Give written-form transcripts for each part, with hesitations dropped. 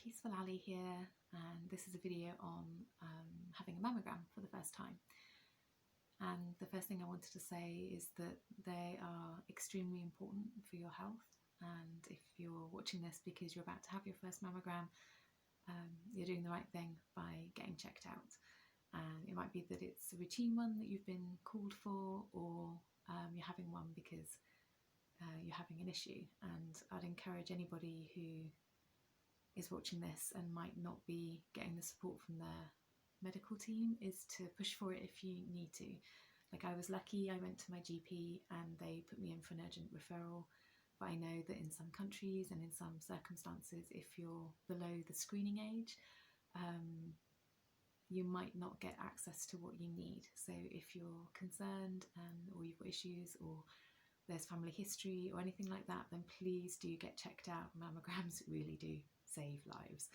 Peaceful Ali here, and this is a video on having a mammogram for the first time. And the first thing I wanted to say is that they are extremely important for your health, and if you're watching this because you're about to have your first mammogram, you're doing the right thing by getting checked out. And it might be that it's a routine one that you've been called for, or you're having one because you're having an issue. And I'd encourage anybody who is watching this and might not be getting the support from their medical team is to push for it if you need to. Like, I was lucky, I went to my GP and they put me in for an urgent referral, but I know that in some countries and in some circumstances, if you're below the screening age, you might not get access to what you need. So if you're concerned or you've got issues, or there's family history or anything like that, then please do get checked out. Mammograms really do save lives.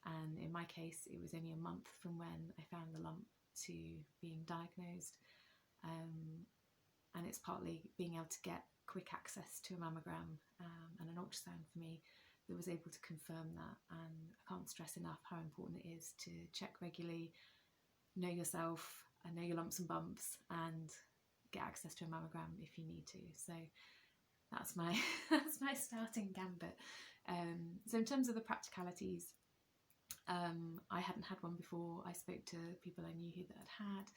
And in my case, it was only a month from when I found the lump to being diagnosed. And it's partly being able to get quick access to a mammogram and an ultrasound for me that was able to confirm that. And I can't stress enough how important it is to check regularly, know yourself and know your lumps and bumps, and get access to a mammogram if you need to. So that's my that's my starting gambit. So in terms of the practicalities, I hadn't had one before. I spoke to people I knew who that had,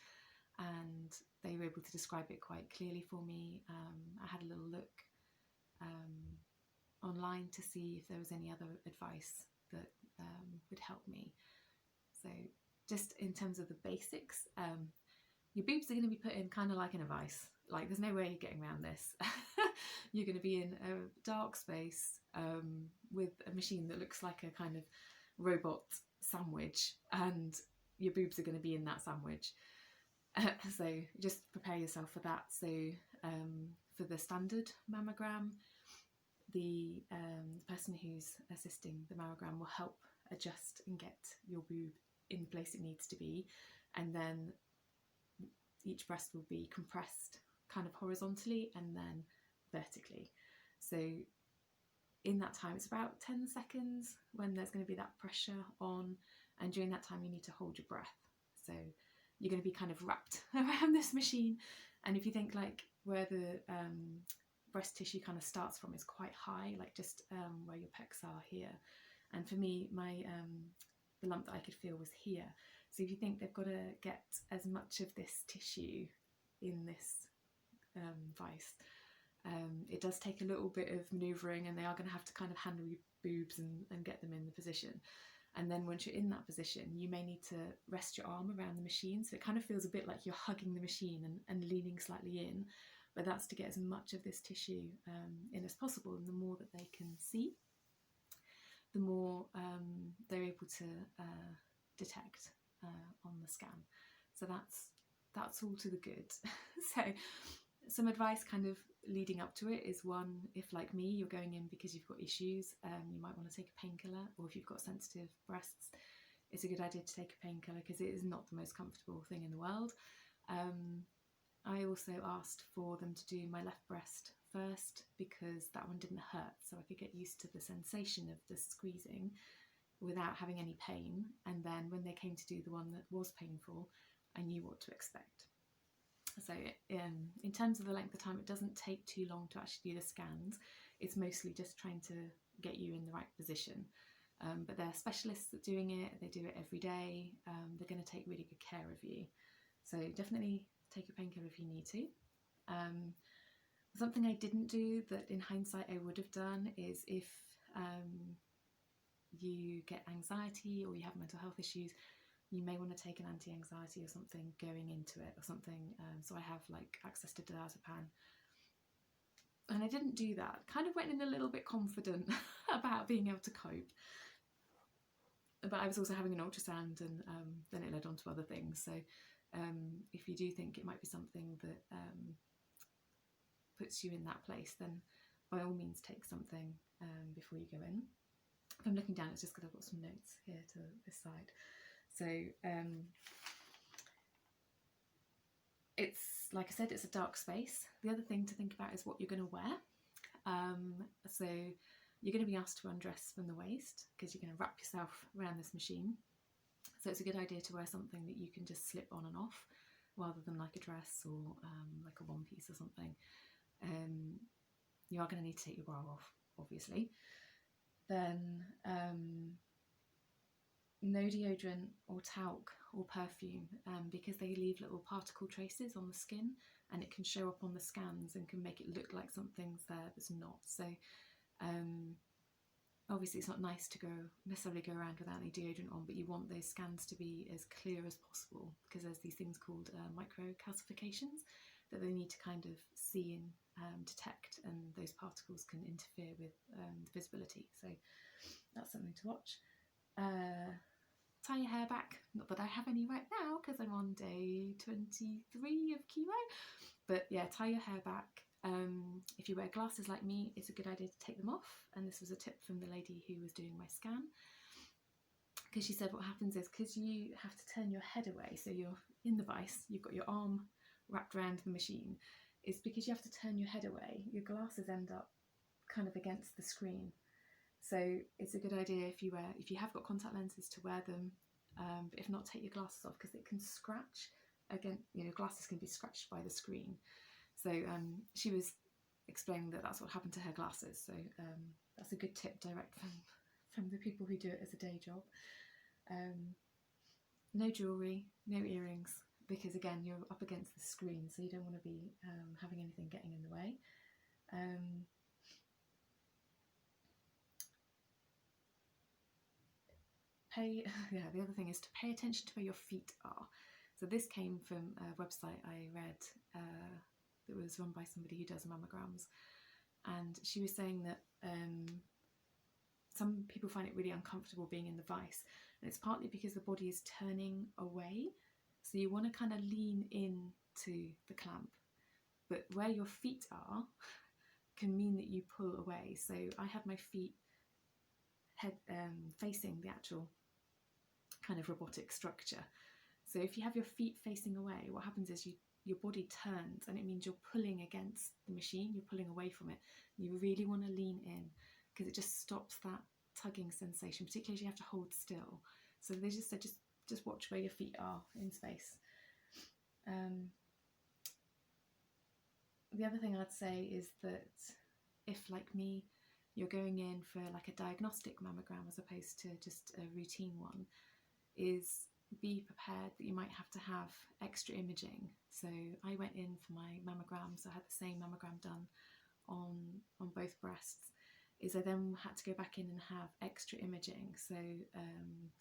and they were able to describe it quite clearly for me. I had a little look online to see if there was any other advice that would help me. So just in terms of the basics, your boobs are going to be put in kind of like in a vice. Like, there's no way you're getting around this. You're going to be in a dark space with a machine that looks like a kind of robot sandwich, and your boobs are going to be in that sandwich. So just prepare yourself for that. So for the standard mammogram, the person who's assisting the mammogram will help adjust and get your boob in the place it needs to be, and then each breast will be compressed kind of horizontally and then vertically. So in that time, it's about 10 seconds when there's going to be that pressure on, and during that time you need to hold your breath. So you're going to be kind of wrapped around this machine, and if you think like where the breast tissue kind of starts from is quite high, like just where your pecs are here, and for me, my the lump that I could feel was here. So if you think they've got to get as much of this tissue in this vice, it does take a little bit of manoeuvring, and they are going to have to kind of handle your boobs and get them in the position. And then once you're in that position, you may need to rest your arm around the machine, so it kind of feels a bit like you're hugging the machine and leaning slightly in, but that's to get as much of this tissue in as possible. And the more that they can see, the more they're able to detect on the scan. So that's all to the good. So some advice kind of leading up to it is, one, if like me, you're going in because you've got issues, you might want to take a painkiller, or if you've got sensitive breasts, it's a good idea to take a painkiller because it is not the most comfortable thing in the world. I also asked for them to do my left breast first because that one didn't hurt, so I could get used to the sensation of the squeezing without having any pain, and then when they came to do the one that was painful, I knew what to expect. So in terms of the length of time, it doesn't take too long to actually do the scans. It's mostly just trying to get you in the right position. But they're specialists at doing it, they do it every day, they're going to take really good care of you. So definitely take a painkiller if you need to. Something I didn't do that in hindsight I would have done is, if you get anxiety or you have mental health issues, you may want to take an anti-anxiety or something going into it, or something. So I have like access to diazepam, and I didn't do that. Kind of went in a little bit confident about being able to cope, but I was also having an ultrasound, and then it led on to other things. So if you do think it might be something that puts you in that place, then by all means take something before you go in. If I'm looking down, it's just because I've got some notes here to this side. So it's, like I said, it's a dark space. The other thing to think about is what you're going to wear. So you're going to be asked to undress from the waist because you're going to wrap yourself around this machine. So it's a good idea to wear something that you can just slip on and off rather than like a dress or like a one piece or something. You are going to need to take your bra off, obviously. Then no deodorant or talc or perfume because they leave little particle traces on the skin, and it can show up on the scans and can make it look like something's there that's not. So obviously it's not nice to necessarily go around without any deodorant on, but you want those scans to be as clear as possible because there's these things called microcalcifications that they need to kind of see and detect, and those particles can interfere with the visibility. So that's something to watch. Tie your hair back, not that I have any right now because I'm on day 23 of chemo, but yeah, tie your hair back. If you wear glasses like me, it's a good idea to take them off, and this was a tip from the lady who was doing my scan, because she said what happens is, because you have to turn your head away, so you're in the vice, you've got your arm wrapped around the machine, it's because you have to turn your head away, your glasses end up kind of against the screen. So it's a good idea if you have got contact lenses to wear them, but if not, take your glasses off because it can scratch. Again, glasses can be scratched by the screen. So she was explaining that that's what happened to her glasses. So that's a good tip direct from the people who do it as a day job. No jewellery, no earrings, because again, you're up against the screen, so you don't want to be having anything getting in the way. The other thing is to pay attention to where your feet are. So this came from a website I read that was run by somebody who does mammograms, and she was saying that some people find it really uncomfortable being in the vice, and it's partly because the body is turning away, so you want to kind of lean in to the clamp, but where your feet are can mean that you pull away. So I had my feet facing the actual kind of robotic structure. So if you have your feet facing away, what happens is your body turns, and it means you're pulling against the machine, you're pulling away from it. You really want to lean in because it just stops that tugging sensation, particularly as you have to hold still. So they just said just watch where your feet are in space. The other thing I'd say is that if, like me, you're going in for like a diagnostic mammogram as opposed to just a routine one, is be prepared that you might have to have extra imaging. So I went in for my mammogram, so I had the same mammogram done on both breasts, is I then had to go back in and have extra imaging. So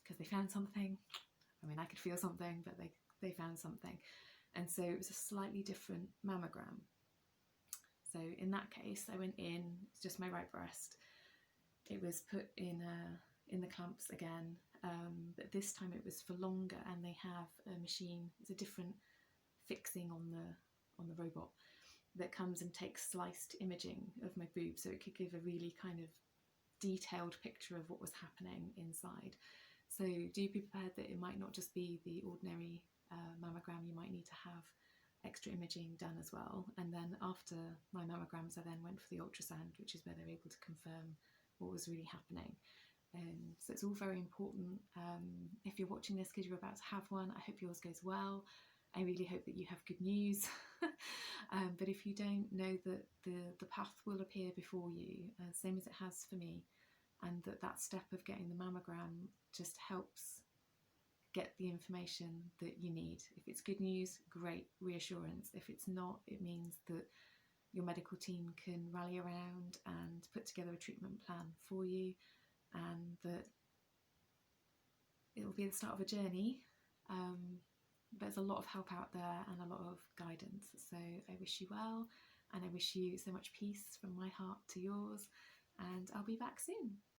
because they found something, I mean I could feel something, but they found something, and so it was a slightly different mammogram. So in that case, I went in, it's just my right breast. It was put in the clamps again, but this time it was for longer, and they have a machine. It's a different fixing on the robot that comes and takes sliced imaging of my boob, so it could give a really kind of detailed picture of what was happening inside. So do be prepared that it might not just be the ordinary mammogram. You might need to have extra imaging done as well. And then after my mammograms, I then went for the ultrasound, which is where they're able to confirm what was really happening. So it's all very important. If you're watching this because you're about to have one, I hope yours goes well. I really hope that you have good news. But if you don't, know that the path will appear before you, same as it has for me, and that step of getting the mammogram just helps get the information that you need. If it's good news, great, reassurance. If it's not, it means that your medical team can rally around and put together a treatment plan for you, and that it will be the start of a journey. There's a lot of help out there and a lot of guidance. So I wish you well, and I wish you so much peace from my heart to yours, and I'll be back soon.